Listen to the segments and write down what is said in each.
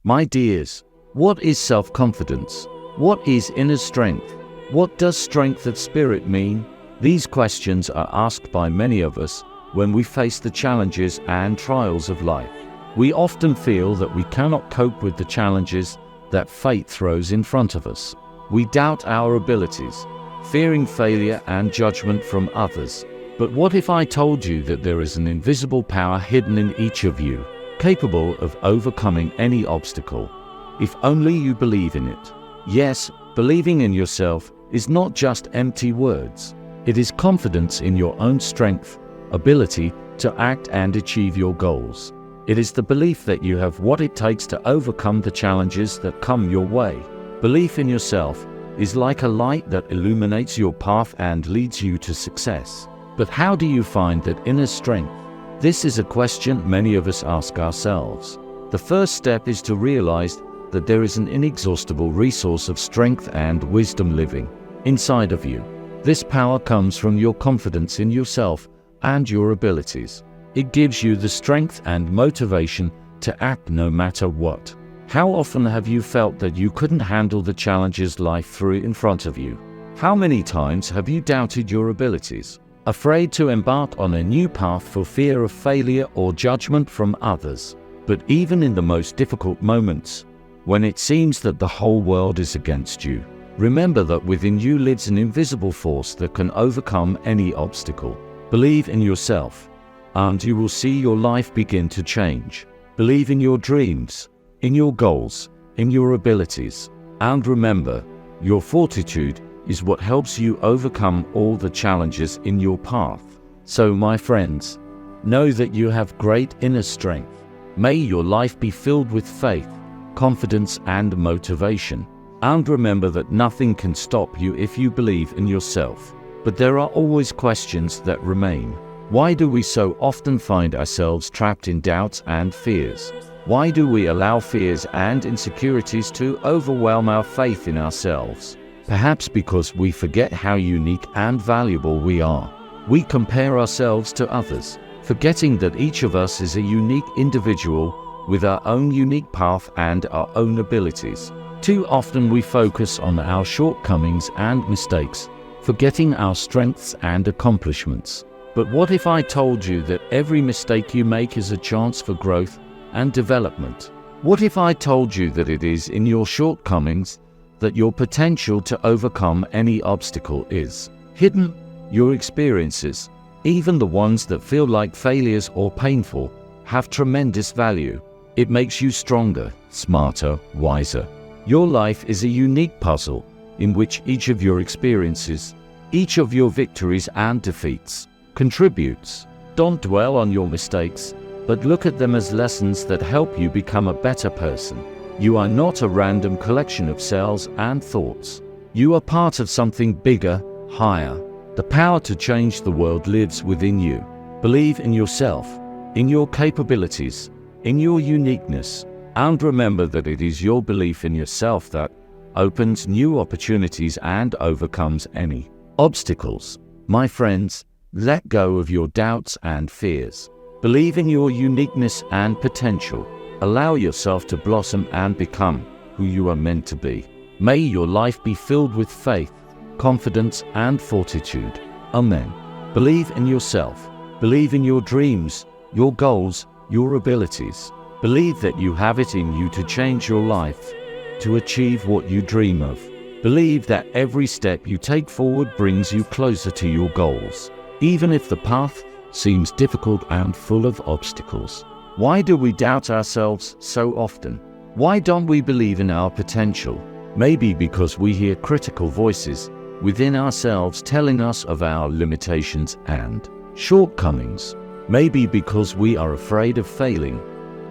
My dears, what is self-confidence? What is inner strength? What does strength of spirit mean? These questions are asked by many of us when we face the challenges and trials of life. We often feel that we cannot cope with the challenges that fate throws in front of us. We doubt our abilities, fearing failure and judgment from others. But what if I told you that there is an invisible power hidden in each of you, capable of overcoming any obstacle, if only you believe in it? Yes, believing in yourself is not just empty words. It is confidence in your own strength, ability to act and achieve your goals. It is the belief that you have what it takes to overcome the challenges that come your way. Belief in yourself is like a light that illuminates your path and leads you to success. But how do you find that inner strength? This is a question many of us ask ourselves. The first step is to realize that there is an inexhaustible resource of strength and wisdom living inside of you. This power comes from your confidence in yourself and your abilities. It gives you the strength and motivation to act no matter what. How often have you felt that you couldn't handle the challenges life threw in front of you? How many times have you doubted your abilities, afraid to embark on a new path for fear of failure or judgment from others? But even in the most difficult moments, when it seems that the whole world is against you, remember that within you lives an invisible force that can overcome any obstacle. Believe in yourself, and you will see your life begin to change. Believe in your dreams, in your goals, in your abilities. And remember, your fortitude is what helps you overcome all the challenges in your path. So, my friends, know that you have great inner strength. May your life be filled with faith, confidence, and motivation. And remember that nothing can stop you if you believe in yourself. But there are always questions that remain. Why do we so often find ourselves trapped in doubts and fears? Why do we allow fears and insecurities to overwhelm our faith in ourselves? Perhaps because we forget how unique and valuable we are. We compare ourselves to others, forgetting that each of us is a unique individual with our own unique path and our own abilities. Too often we focus on our shortcomings and mistakes, forgetting our strengths and accomplishments. But what if I told you that every mistake you make is a chance for growth and development? What if I told you that it is in your shortcomings that your potential to overcome any obstacle is hidden? Your experiences, even the ones that feel like failures or painful, have tremendous value. It makes you stronger, smarter, wiser. Your life is a unique puzzle in which each of your experiences, each of your victories and defeats, contributes. Don't dwell on your mistakes, but look at them as lessons that help you become a better person. You are not a random collection of cells and thoughts. You are part of something bigger, higher. The power to change the world lives within you. Believe in yourself, in your capabilities, in your uniqueness, and remember that it is your belief in yourself that opens new opportunities and overcomes any obstacles. My friends, let go of your doubts and fears. Believe in your uniqueness and potential. Allow yourself to blossom and become who you are meant to be. May your life be filled with faith, confidence, and fortitude. Amen. Believe in yourself. Believe in your dreams, your goals, your abilities. Believe that you have it in you to change your life, to achieve what you dream of. Believe that every step you take forward brings you closer to your goals, even if the path seems difficult and full of obstacles. Why do we doubt ourselves so often? Why don't we believe in our potential? Maybe because we hear critical voices within ourselves telling us of our limitations and shortcomings. Maybe because we are afraid of failing,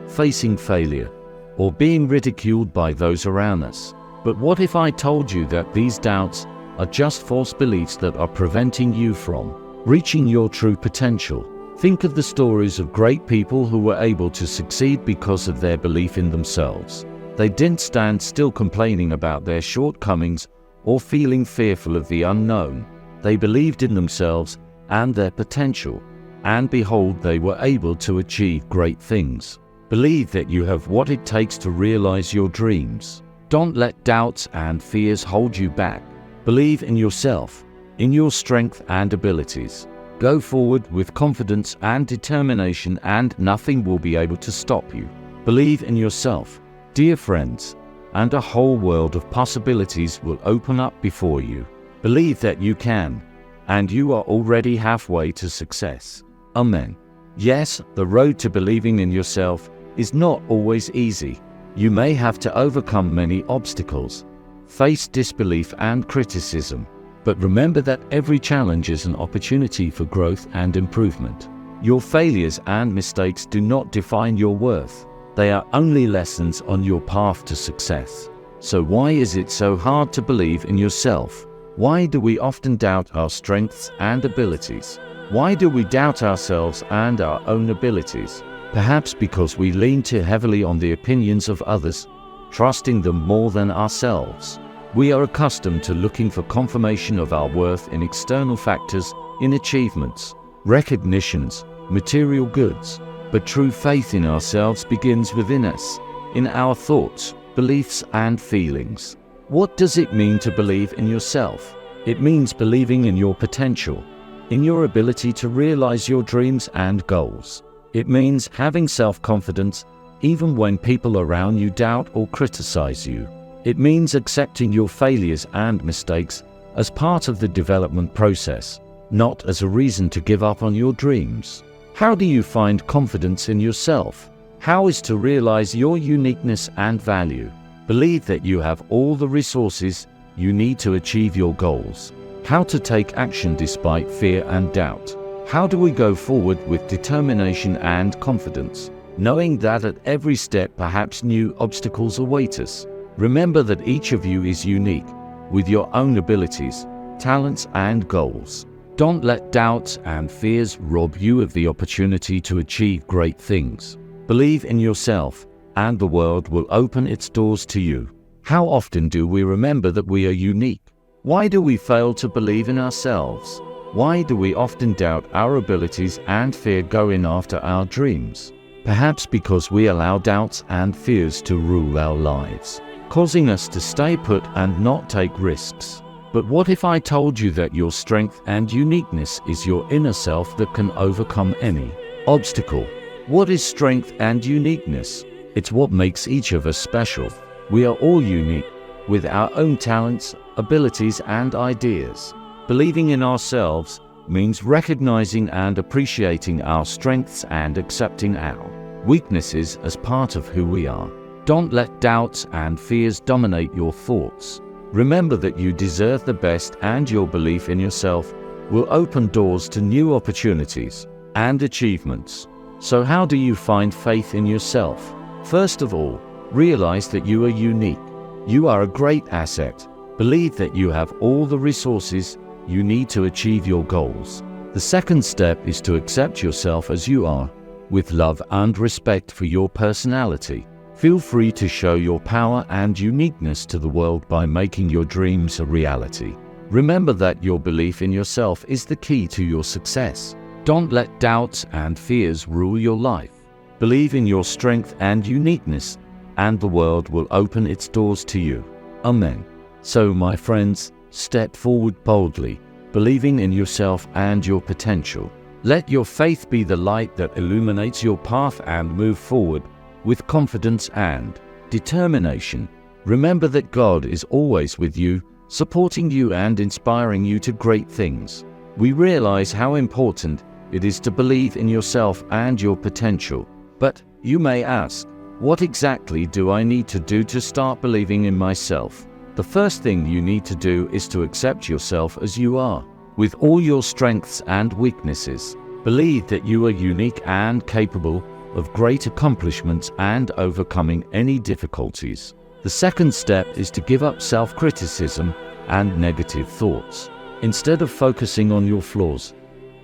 facing failure, or being ridiculed by those around us. But what if I told you that these doubts are just false beliefs that are preventing you from reaching your true potential? Think of the stories of great people who were able to succeed because of their belief in themselves. They didn't stand still complaining about their shortcomings or feeling fearful of the unknown. They believed in themselves and their potential, and behold, they were able to achieve great things. Believe that you have what it takes to realize your dreams. Don't let doubts and fears hold you back. Believe in yourself, in your strength and abilities. Go forward with confidence and determination, and nothing will be able to stop you. Believe in yourself, dear friends, and a whole world of possibilities will open up before you. Believe that you can, and you are already halfway to success. Amen. Yes, the road to believing in yourself is not always easy. You may have to overcome many obstacles, face disbelief and criticism, but remember that every challenge is an opportunity for growth and improvement. Your failures and mistakes do not define your worth. They are only lessons on your path to success. So why is it so hard to believe in yourself? Why do we often doubt our strengths and abilities? Why do we doubt ourselves and our own abilities? Perhaps because we lean too heavily on the opinions of others, trusting them more than ourselves. We are accustomed to looking for confirmation of our worth in external factors, in achievements, recognitions, material goods. But true faith in ourselves begins within us, in our thoughts, beliefs, and feelings. What does it mean to believe in yourself? It means believing in your potential, in your ability to realize your dreams and goals. It means having self-confidence even when people around you doubt or criticize you. It means accepting your failures and mistakes as part of the development process, not as a reason to give up on your dreams. How do you find confidence in yourself? How is to realize your uniqueness and value? Believe that you have all the resources you need to achieve your goals. How to take action despite fear and doubt. How do we go forward with determination and confidence, knowing that at every step perhaps new obstacles await us? Remember that each of you is unique, with your own abilities, talents, and goals. Don't let doubts and fears rob you of the opportunity to achieve great things. Believe in yourself, and the world will open its doors to you. How often do we remember that we are unique? Why do we fail to believe in ourselves? Why do we often doubt our abilities and fear going after our dreams? Perhaps because we allow doubts and fears to rule our lives, causing us to stay put and not take risks. But what if I told you that your strength and uniqueness is your inner self that can overcome any obstacle? What is strength and uniqueness? It's what makes each of us special. We are all unique, with our own talents, abilities, and ideas. Believing in ourselves means recognizing and appreciating our strengths and accepting our weaknesses as part of who we are. Don't let doubts and fears dominate your thoughts. Remember that you deserve the best, and your belief in yourself will open doors to new opportunities and achievements. So how do you find faith in yourself? First of all, realize that you are unique. You are a great asset. Believe that you have all the resources you need to achieve your goals. The second step is to accept yourself as you are, with love and respect for your personality. Feel free to show your power and uniqueness to the world by making your dreams a reality. Remember that your belief in yourself is the key to your success. Don't let doubts and fears rule your life. Believe in your strength and uniqueness, and the world will open its doors to you. Amen. So, my friends, step forward boldly, believing in yourself and your potential. Let your faith be the light that illuminates your path, and move forward with confidence and determination. Remember that God is always with you, supporting you and inspiring you to great things. We realize how important it is to believe in yourself and your potential. But you may ask, what exactly do I need to do to start believing in myself? The first thing you need to do is to accept yourself as you are, with all your strengths and weaknesses. Believe that you are unique and capable of great accomplishments and overcoming any difficulties. The second step is to give up self-criticism and negative thoughts. Instead of focusing on your flaws,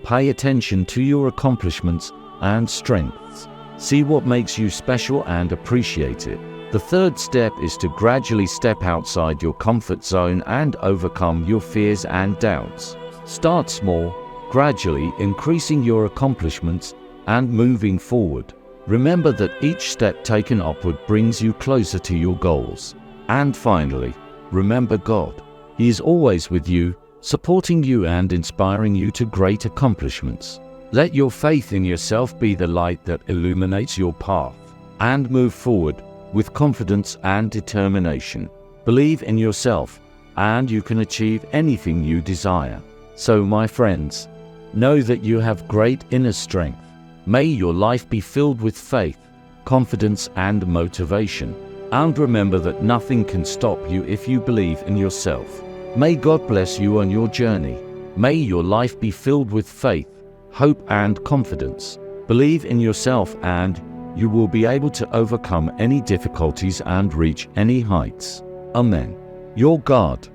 pay attention to your accomplishments and strengths. See what makes you special and appreciate it. The third step is to gradually step outside your comfort zone and overcome your fears and doubts. Start small, gradually increasing your accomplishments and moving forward. Remember that each step taken upward brings you closer to your goals. And finally, remember God. He is always with you, supporting you and inspiring you to great accomplishments. Let your faith in yourself be the light that illuminates your path, and move forward with confidence and determination. Believe in yourself, and you can achieve anything you desire. So, my friends, know that you have great inner strength. May your life be filled with faith, confidence, and motivation. And remember that nothing can stop you if you believe in yourself. May God bless you on your journey. May your life be filled with faith, hope, and confidence. Believe in yourself and you will be able to overcome any difficulties and reach any heights. Amen. Your God.